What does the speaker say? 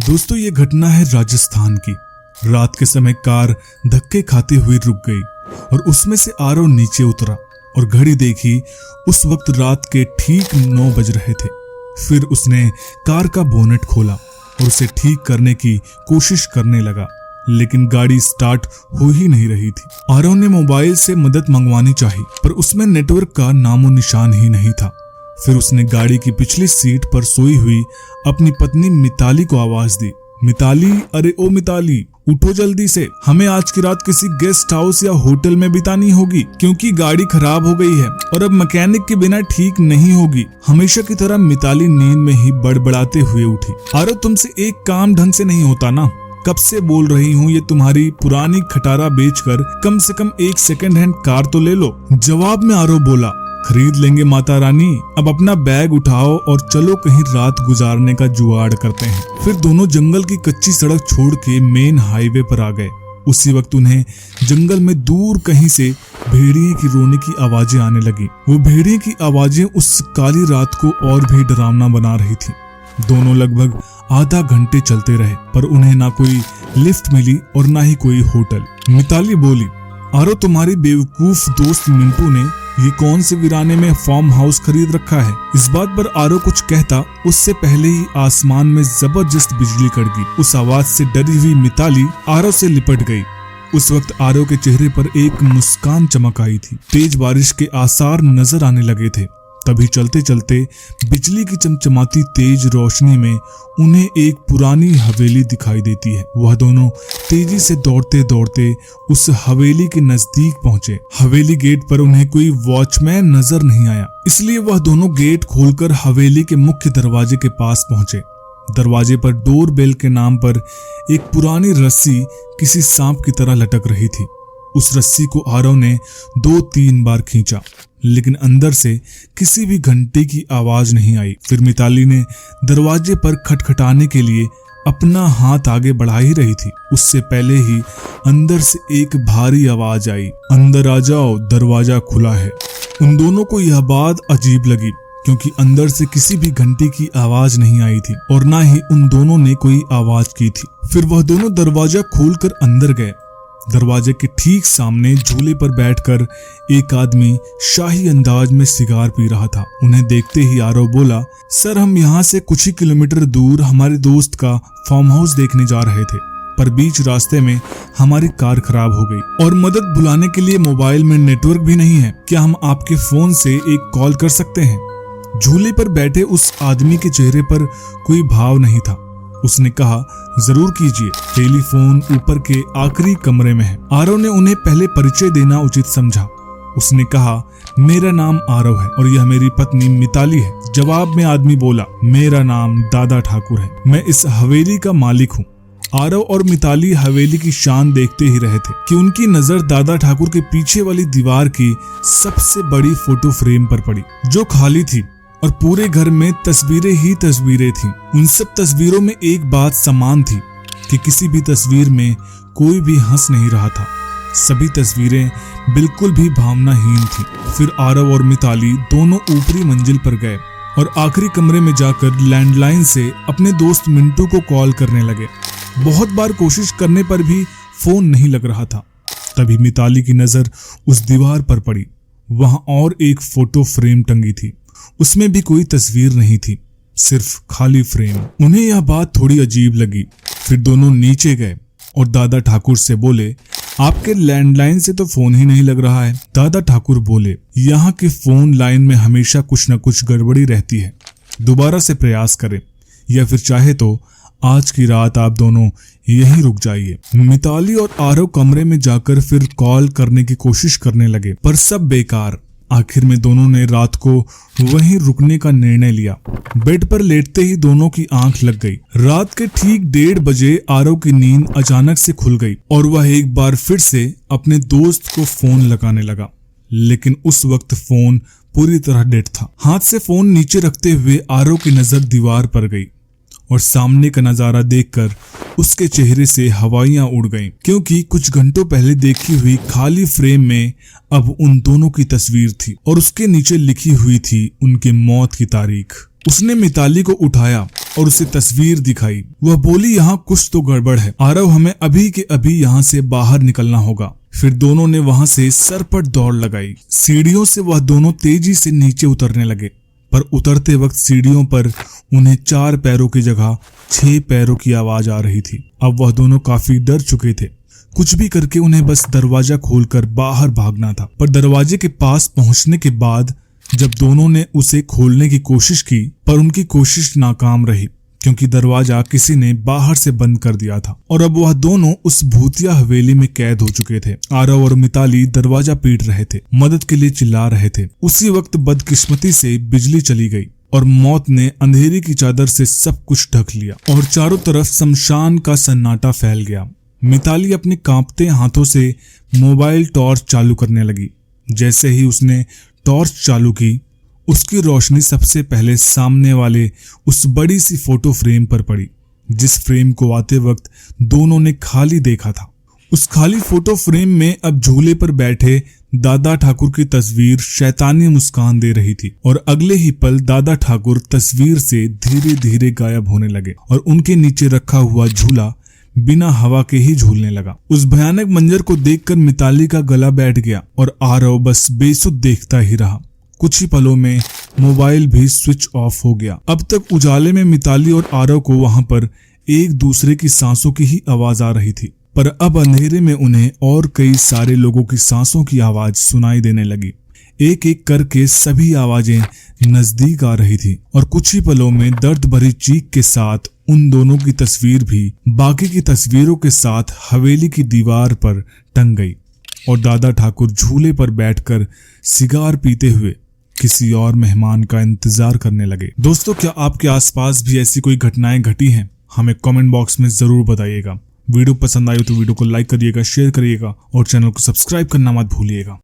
दोस्तों ये घटना है राजस्थान की। रात के समय कार धक्के खाते हुए रुक गई और उसमें से आरव नीचे उतरा और घड़ी देखी। उस वक्त रात के ठीक 9 बज रहे थे। फिर उसने कार का बोनेट खोला और उसे ठीक करने की कोशिश करने लगा, लेकिन गाड़ी स्टार्ट हो ही नहीं रही थी। आरव ने मोबाइल से मदद मंगवानी चाही, पर उसमें नेटवर्क का नामो निशान ही नहीं था। फिर उसने गाड़ी की पिछली सीट पर सोई हुई अपनी पत्नी मिताली को आवाज दी, मिताली, अरे ओ मिताली, उठो जल्दी से, हमें आज की रात किसी गेस्ट हाउस या होटल में बितानी होगी, क्योंकि गाड़ी खराब हो गई है और अब मैकेनिक के बिना ठीक नहीं होगी। हमेशा की तरह मिताली नींद में ही बड़बड़ाते हुए उठी। आरव, तुमसे एक काम ढंग से नहीं होता ना? कब से बोल रही हूँ ये तुम्हारी पुरानी खटारा बेचकर कम से कम एक सेकंड हैंड कार तो ले लो। जवाब में आरव बोला, खरीद लेंगे माता रानी, अब अपना बैग उठाओ और चलो कहीं रात गुजारने का जुगाड़ करते हैं। फिर दोनों जंगल की कच्ची सड़क छोड़ के मेन हाईवे पर आ गए। उसी वक्त उन्हें जंगल में दूर कहीं से भेड़िए की रोने की आवाजें आने लगी। वो भेड़िए की आवाजें उस काली रात को और भी डरावना बना रही थी। दोनों लगभग आधा घंटे चलते रहे, पर उन्हें ना कोई लिफ्ट मिली और ना ही कोई होटल। मिताली बोली, आरो, तुम्हारी बेवकूफ दोस्त मिंटू ने ये कौन से वीराने में फार्म हाउस खरीद रखा है। इस बात पर आरो कुछ कहता, उससे पहले ही आसमान में जबरदस्त बिजली कड़की। उस आवाज से डरी हुई मिताली आरो से लिपट गई। उस वक्त आरो के चेहरे पर एक मुस्कान चमक आई थी। तेज बारिश के आसार नजर आने लगे थे। तभी चलते चलते बिजली की चमचमाती तेज रोशनी में उन्हें एक पुरानी हवेली दिखाई देती है। वह दोनों तेजी से दौड़ते दौड़ते उस हवेली के नजदीक पहुंचे। हवेली गेट पर उन्हें कोई वॉचमैन नजर नहीं आया, इसलिए वह दोनों गेट खोलकर हवेली के मुख्य दरवाजे के पास पहुंचे। दरवाजे पर डोर बेल के नाम पर एक पुरानी रस्सी किसी सांप की तरह लटक रही थी। उस रस्सी को आरव ने 2-3 बार खींचा, लेकिन अंदर से किसी भी घंटे की आवाज नहीं आई। फिर मिताली ने दरवाजे पर खटखटाने के लिए अपना हाथ आगे बढ़ा ही रही थी। उससे पहले ही अंदर से एक भारी आवाज आई, अंदर आ जाओ, दरवाजा खुला है। उन दोनों को यह बात अजीब लगी, क्योंकि अंदर से किसी भी घंटे की आवाज नहीं आई थी और ना ही उन दोनों ने कोई आवाज की थी। फिर वह दोनों दरवाजा खोलकर अंदर गए। दरवाजे के ठीक सामने झूले पर बैठकर एक आदमी शाही अंदाज में सिगार पी रहा था। उन्हें देखते ही आरव बोला, सर, हम यहाँ से कुछ ही किलोमीटर दूर हमारे दोस्त का फार्म हाउस देखने जा रहे थे, पर बीच रास्ते में हमारी कार खराब हो गई और मदद बुलाने के लिए मोबाइल में नेटवर्क भी नहीं है। क्या हम आपके फोन से एक कॉल कर सकते हैं? झूले पर बैठे उस आदमी के चेहरे पर कोई भाव नहीं था। उसने कहा, जरूर कीजिए, टेलीफोन ऊपर के आखिरी कमरे में है। आरव ने उन्हें पहले परिचय देना उचित समझा। उसने कहा, मेरा नाम आरव है और यह मेरी पत्नी मिताली है। जवाब में आदमी बोला, मेरा नाम दादा ठाकुर है, मैं इस हवेली का मालिक हूँ। आरव और मिताली हवेली की शान देखते ही रहे थे कि उनकी नजर दादा ठाकुर के पीछे वाली दीवार की सबसे बड़ी फोटो फ्रेम पर पड़ी, जो खाली थी और पूरे घर में तस्वीरें ही तस्वीरें थीं। उन सब तस्वीरों में एक बात समान थी कि किसी भी तस्वीर में कोई भी हंस नहीं रहा था। सभी तस्वीरें बिल्कुल भी भावनाहीन थीं। फिर आरव और मिताली दोनों ऊपरी मंजिल पर गए और आखिरी कमरे में जाकर लैंडलाइन से अपने दोस्त मिंटू को कॉल करने लगे। बहुत बार कोशिश करने पर भी फोन नहीं लग रहा था। तभी मिताली की नजर उस दीवार पर पड़ी। वहां और एक फोटो फ्रेम टंगी थी। उसमें भी कोई तस्वीर नहीं थी, सिर्फ खाली फ्रेम। उन्हें यह बात थोड़ी अजीब लगी। फिर दोनों नीचे गए और दादा ठाकुर से बोले, आपके लैंडलाइन से तो फोन ही नहीं लग रहा है। दादा ठाकुर बोले, यहाँ के फोन लाइन में हमेशा कुछ न कुछ गड़बड़ी रहती है, दोबारा से प्रयास करें, या फिर चाहे तो आज की रात आप दोनों यहीं रुक जाइए। मिताली और आरव कमरे में जाकर फिर कॉल करने की कोशिश करने लगे, पर सब बेकार। आखिर में दोनों ने रात को वहीं रुकने का निर्णय लिया। बेड पर लेटते ही दोनों की आंख लग गई। रात के ठीक 1:30 बजे आरव की नींद अचानक से खुल गई और वह एक बार फिर से अपने दोस्त को फोन लगाने लगा, लेकिन उस वक्त फोन पूरी तरह डेड था। हाथ से फोन नीचे रखते हुए आरव की नजर दीवार पर गई और सामने का नजारा देखकर उसके चेहरे से हवाइयां उड़ गईं, क्योंकि कुछ घंटों पहले देखी हुई खाली फ्रेम में अब उन दोनों की तस्वीर थी और उसके नीचे लिखी हुई थी उनके मौत की तारीख। उसने मिताली को उठाया और उसे तस्वीर दिखाई। वह बोली, यहाँ कुछ तो गड़बड़ है आरव, हमें अभी के अभी यहाँ से बाहर निकलना होगा। फिर दोनों ने वहां से सरपट दौड़ लगाई। सीढ़ियों से वह दोनों तेजी से नीचे उतरने लगे, पर उतरते वक्त सीढ़ियों पर उन्हें 4 पैरों की जगह 6 पैरों की आवाज आ रही थी। अब वह दोनों काफी डर चुके थे। कुछ भी करके उन्हें बस दरवाजा खोलकर बाहर भागना था। पर दरवाजे के पास पहुंचने के बाद जब दोनों ने उसे खोलने की कोशिश की, पर उनकी कोशिश नाकाम रही, क्योंकि दरवाजा किसी ने बाहर से बंद कर दिया था और अब वह दोनों उस भूतिया हवेली में कैद हो चुके थे। आरव और मिताली दरवाजा पीट रहे थे, मदद के लिए चिल्ला रहे थे। उसी वक्त बदकिस्मती से बिजली चली गई और मौत ने अंधेरी की चादर से सब कुछ ढक लिया और चारों तरफ शमशान का सन्नाटा फैल गया। मिताली अपने कांपते हाथों से मोबाइल टॉर्च चालू करने लगी। जैसे ही उसने टॉर्च चालू की, उसकी रोशनी सबसे पहले सामने वाले उस बड़ी सी फोटो फ्रेम पर पड़ी, जिस फ्रेम को आते वक्त दोनों ने खाली देखा था। उस खाली फोटो फ्रेम में अब झूले पर बैठे दादा ठाकुर की तस्वीर शैतानी मुस्कान दे रही थी और अगले ही पल दादा ठाकुर तस्वीर से धीरे धीरे गायब होने लगे और उनके नीचे रखा हुआ झूला बिना हवा के ही झूलने लगा। उस भयानक मंजर को देखकर मिताली का गला बैठ गया और आरव बस बेसुध देखता ही रहा। कुछ ही पलों में मोबाइल भी स्विच ऑफ हो गया। अब तक उजाले में मिताली और आरव को वहां पर एक दूसरे की सांसों की ही आवाज आ रही थी, पर अब अंधेरे में उन्हें और कई सारे लोगों की सांसों की आवाज सुनाई देने लगी। एक एक करके सभी आवाजें नजदीक आ रही थी और कुछ ही पलों में दर्द भरी चीख के साथ उन दोनों की तस्वीर भी बाकी की तस्वीरों के साथ हवेली की दीवार पर टंग गई और दादा ठाकुर झूले पर बैठकर सिगार पीते हुए किसी और मेहमान का इंतजार करने लगे। दोस्तों, क्या आपके आसपास भी ऐसी कोई घटनाएं घटी हैं? हमें कमेंट बॉक्स में जरूर बताइएगा। वीडियो पसंद आई तो वीडियो को लाइक करिएगा, शेयर करिएगा और चैनल को सब्सक्राइब करना मत भूलिएगा।